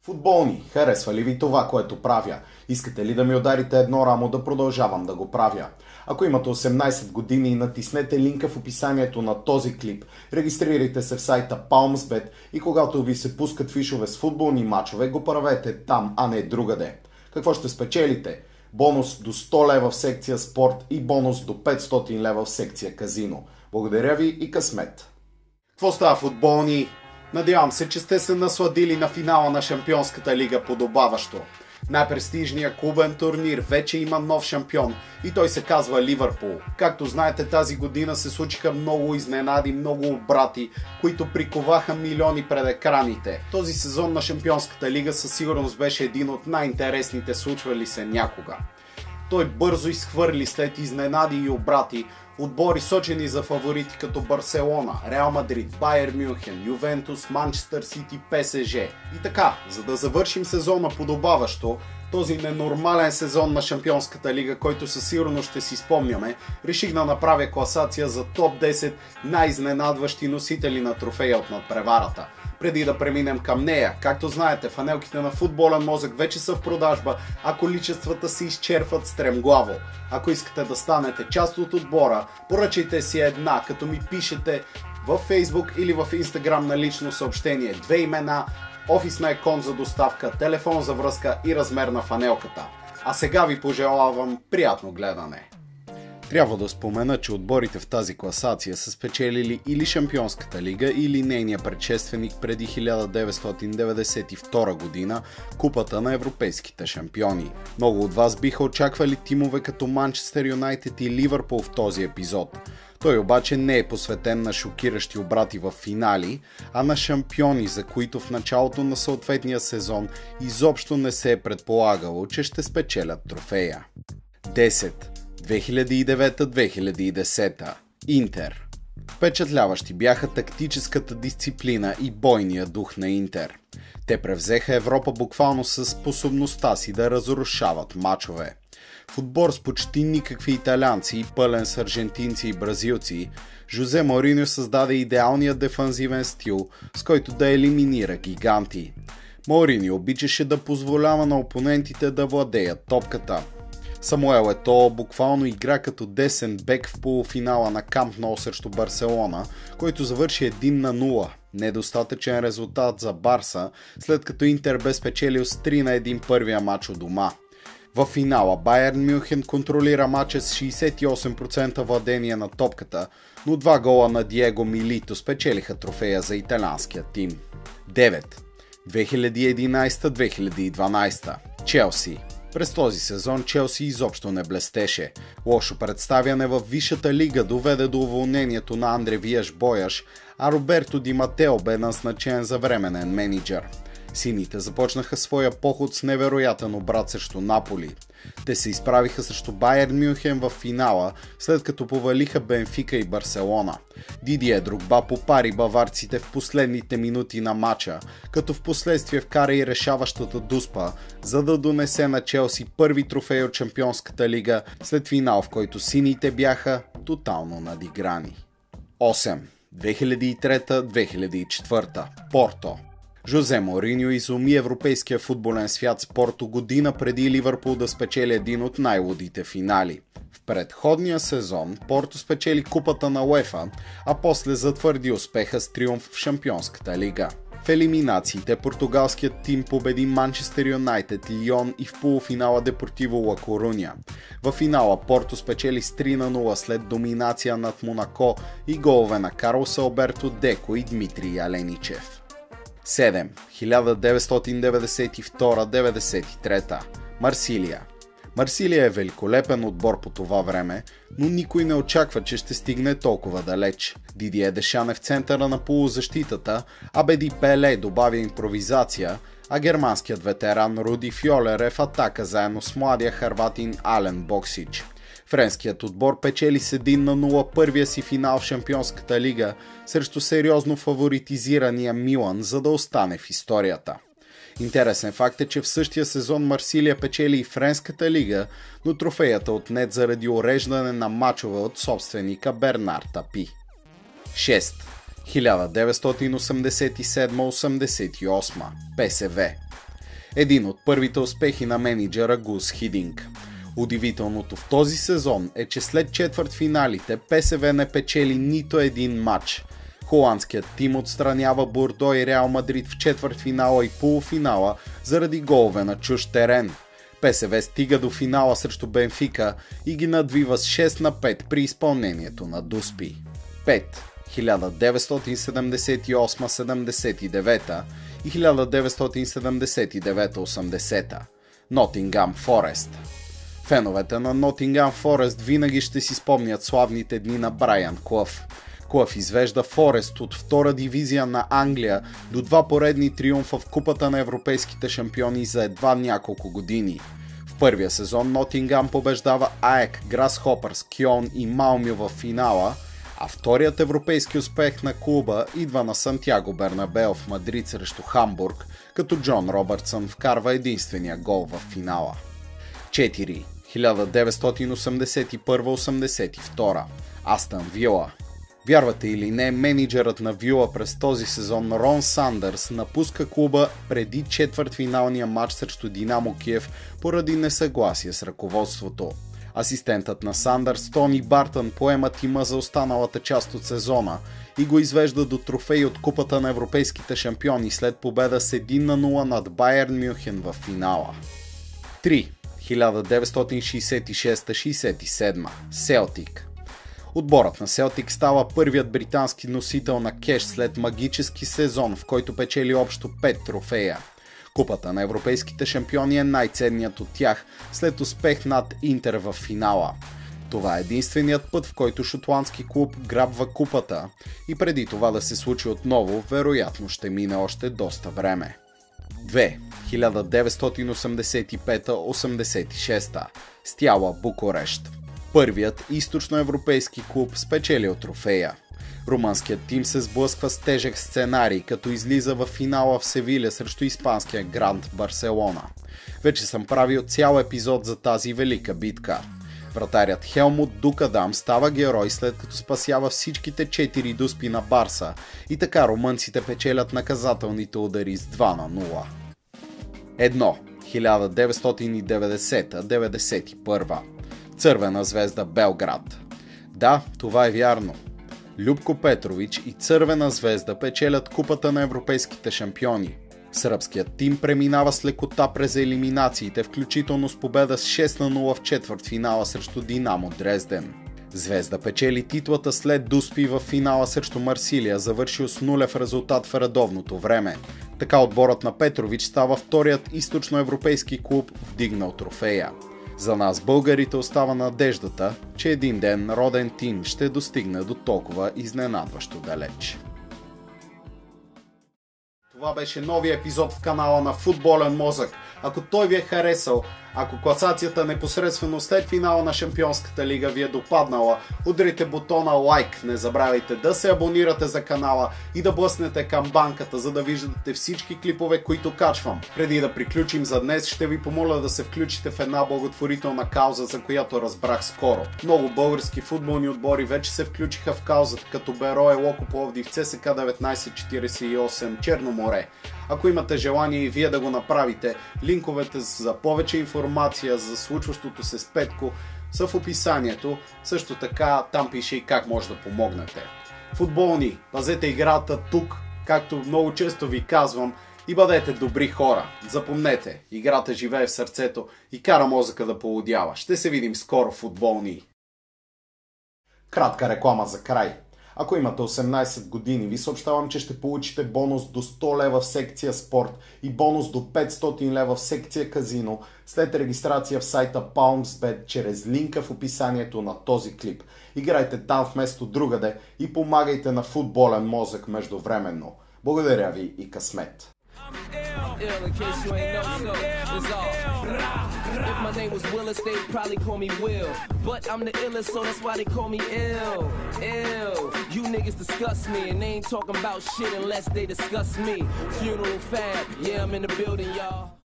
Футболни, харесва ли ви това, което правя? Искате ли да ми ударите едно рамо да продължавам да го правя? Ако имате 18 години, натиснете линка в описанието на този клип, регистрирайте се в сайта PalmsBet и когато ви се пускат фишове с футболни мачове, го правете там, а не другаде. Какво ще спечелите? Бонус до 100 лева в секция спорт и бонус до 500 лева в секция казино. Благодаря ви и късмет! Какво става, футболни? Надявам се, че сте се насладили на финала на Шампионската лига подобаващо. Най-престижният клубен турнир вече има нов шампион и той се казва Ливърпул. Както знаете, тази година се случиха много изненади, много обрати, които приковаха милиони пред екраните. Този сезон на Шампионската лига със сигурност беше един от най-интересните случвали се някога. Той бързо изхвърли след изненади и обрати отбори сочени за фаворити като Барселона, Реал Мадрид, Байер Мюнхен, Ювентус, Манчестър Сити, ПСЖ. И така, за да завършим сезона подобаващо, този ненормален сезон на Шампионската лига, който със сигурност ще си спомняме, реших да направя класация за топ 10 най-изненадващи носители на трофея от надпреварата. Преди да преминем към нея, както знаете, фанелките на Футболен мозък вече са в продажба, а количествата се изчерпват стремглаво. Ако искате да станете част от отбора, поръчайте си една, като ми пишете във Facebook или в Instagram на лично съобщение, 2 имена, офисна икон за доставка, телефон за връзка и размер на фанелката. А сега ви пожелавам приятно гледане! Трябва да спомена, че отборите в тази класация са спечелили или Шампионската лига, или нейния предшественик преди 1992 година, Купата на европейските шампиони. Много от вас биха очаквали тимове като Манчестър Юнайтед и Ливърпул в този епизод. Той обаче не е посветен на шокиращи обрати в финали, а на шампиони, за които в началото на съответния сезон изобщо не се е предполагало, че ще спечелят трофея. 10. 2009-2010. Интер. Впечатляващи бяха тактическата дисциплина и бойния дух на Интер. Те превзеха Европа буквално със способността си да разрушават мачове. В отбор с почти никакви италианци, пълен с аржентинци и бразилци, Жозе Мориньо създаде идеалния дефанзивен стил, с който да елиминира гиганти. Мориньо обичаше да позволява на опонентите да владеят топката. Самуел Ето буквално игра като десен бек в полуфинала на Камп Ноу срещу Барселона, който завърши 1-0. Недостатъчен резултат за Барса, след като Интер бе спечелил с 3-1 първия матч у дома. В финала Байерн Мюнхен контролира матча с 68% владение на топката, но 2 гола на Диего Милито спечелиха трофея за италианския тим. 9. 2011-2012. Челси. През този сезон Челси изобщо не блестеше. Лошо представяне във висшата лига доведе до уволнението на Андре Вияш Бояш, а Роберто Ди Матео бе назначен за временен мениджър. Сините започнаха своя поход с невероятен обрат срещу Наполи. Те се изправиха срещу Байерн Мюнхен в финала, след като повалиха Бенфика и Барселона. Дидие Дрогба попари баварците в последните минути на матча, като в последствие вкара и решаващата дуспа, за да донесе на Челси първи трофей от Шампионската лига след финал, в който сините бяха тотално надиграни. 8. 2003-2004. Порто. Жозе Мориньо изуми европейския футболен свят с Порто година преди Ливърпул да спечели един от най-лудите финали. В предходния сезон Порто спечели купата на УЕФА, а после затвърди успеха с триумф в Шампионската лига. В елиминациите португалският тим победи Манчестър Юнайтед, Лион и в полуфинала Депортиво Ла Коруня. В финала Порто спечели с 3-0 след доминация над Монако и голове на Карлос Алберто Деко и Дмитрий Аленичев. 7. 1992-93. Марсилия. Марсилия е великолепен отбор по това време, но никой не очаква, че ще стигне толкова далеч. Дидие Дешан е в центъра на полузащитата, а Беди Пеле добавя импровизация, а германският ветеран Руди Фьолер е в атака заедно с младия хърватин Ален Боксич. Френският отбор печели с 1-0 първия си финал в Шампионската лига срещу сериозно фаворитизирания Милан, за да остане в историята. Интересен факт е, че в същия сезон Марсилия печели и Френската лига, но трофеята отнет заради уреждане на мачове от собственика Бернар Тапи. 6. 1987-88. ПСВ. Един от първите успехи на мениджъра Гус Хидинг. Удивителното в този сезон е, че след четвъртфиналите ПСВ не печели нито един матч. Холандският тим отстранява Бордо и Реал Мадрид в четвъртфинала и полуфинала заради голове на чужд терен. ПСВ стига до финала срещу Бенфика и ги надвива с 6-5 при изпълнението на Дуспи. 5. 1978-79 и 1979-80 Нотингъм Форест. Феновете на Нотингъм Форест винаги ще си спомнят славните дни на Брайан Клъв. Клъв извежда Форест от втора дивизия на Англия до 2 поредни триумфа в Купата на европейските шампиони за едва няколко години. В първия сезон Нотингъм побеждава АЕК, Грасхопърс, Кьон и Малмю в финала, а вторият европейски успех на клуба идва на Сантьяго Бернабео в Мадрид срещу Хамбург, като Джон Робъртсън вкарва единствения гол в финала. 4. 1981-82 Астън Вила. Вярвате или не, мениджърът на Вила през този сезон Рон Сандърс напуска клуба преди четвъртфиналния матч срещу Динамо Киев поради несъгласие с ръководството. Асистентът на Сандърс Тони Бартън поема тима за останалата част от сезона и го извежда до трофей от Купата на европейските шампиони след победа с 1-0 над Байерн Мюнхен в финала. 3. 1966-67 Селтик. Отборът на Селтик става първият британски носител на кеш след магически сезон, в който печели общо 5 трофея. Купата на европейските шампиони е най-ценният от тях, след успех над Интер в финала. Това е единственият път, в който шотландски клуб грабва купата и преди това да се случи отново, вероятно ще мине още доста време. 2. 1985-86 Стяла Букурещ. Първият източноевропейски клуб спечелил трофея. Румънският тим се сблъсква с тежък сценарий, като излиза в финала в Севиля срещу испанския Гранд Барселона. Вече съм правил цял епизод за тази велика битка. Вратарят Хелмут Дукадам става герой, след като спасява всичките 4 дуспи на Барса и така румънците печелят наказателните удари с 2-0. 1. 1990-91 Цървена звезда Белград. Да, това е вярно. Любко Петрович и Цървена звезда печелят Купата на европейските шампиони. Сръбският тим преминава с лекота през елиминациите, включително с победа с 6-0 в четвъртфинала срещу Динамо Дрезден. Звезда печели титлата след Дуспи в финала срещу Марсилия, завършил с нулев резултат в редовното време. Така отборът на Петрович става вторият източноевропейски клуб, вдигнал трофея. За нас българите остава надеждата, че един ден роден тим ще достигне до толкова изненадващо далеч. Това беше новия епизод в канала на Футболен мозък. Ако той ви е харесал, ако класацията непосредствено след финала на Шампионската лига ви е допаднала, ударите бутона лайк, не забравяйте да се абонирате за канала и да блъснете камбанката, за да виждате всички клипове, които качвам. Преди да приключим за днес, ще ви помоля да се включите в една благотворителна кауза, за която разбрах скоро. Много български футболни отбори вече се включиха в каузата, като Берое, Локо Пловдив, ЦСКА 1948, Черно море. Ако имате желание и вие да го направите, линковете за повече информация за случващото се с Петко са в описанието. Също така там пише и как може да помогнете. Футболни, пазете играта тук, както много често ви казвам, и бъдете добри хора. Запомнете, играта живее в сърцето и кара мозъка да полудява. Ще се видим скоро, футболни. Кратка реклама за край. Ако имате 18 години, ви съобщавам, че ще получите бонус до 100 лева в секция спорт и бонус до 500 лева в секция казино след регистрация в сайта PalmsBet чрез линка в описанието на този клип. Играйте там вместо другаде и помагайте на Футболен мозък междувременно. Благодаря ви и късмет! In case you ain't know, so it's all. If my name was Willis, they'd probably call me Will. But I'm the illest, so that's why they call me Ill. Ill. You niggas disgust me, and they ain't talking about shit unless they discuss me. Funeral fab, yeah, I'm in the building, y'all.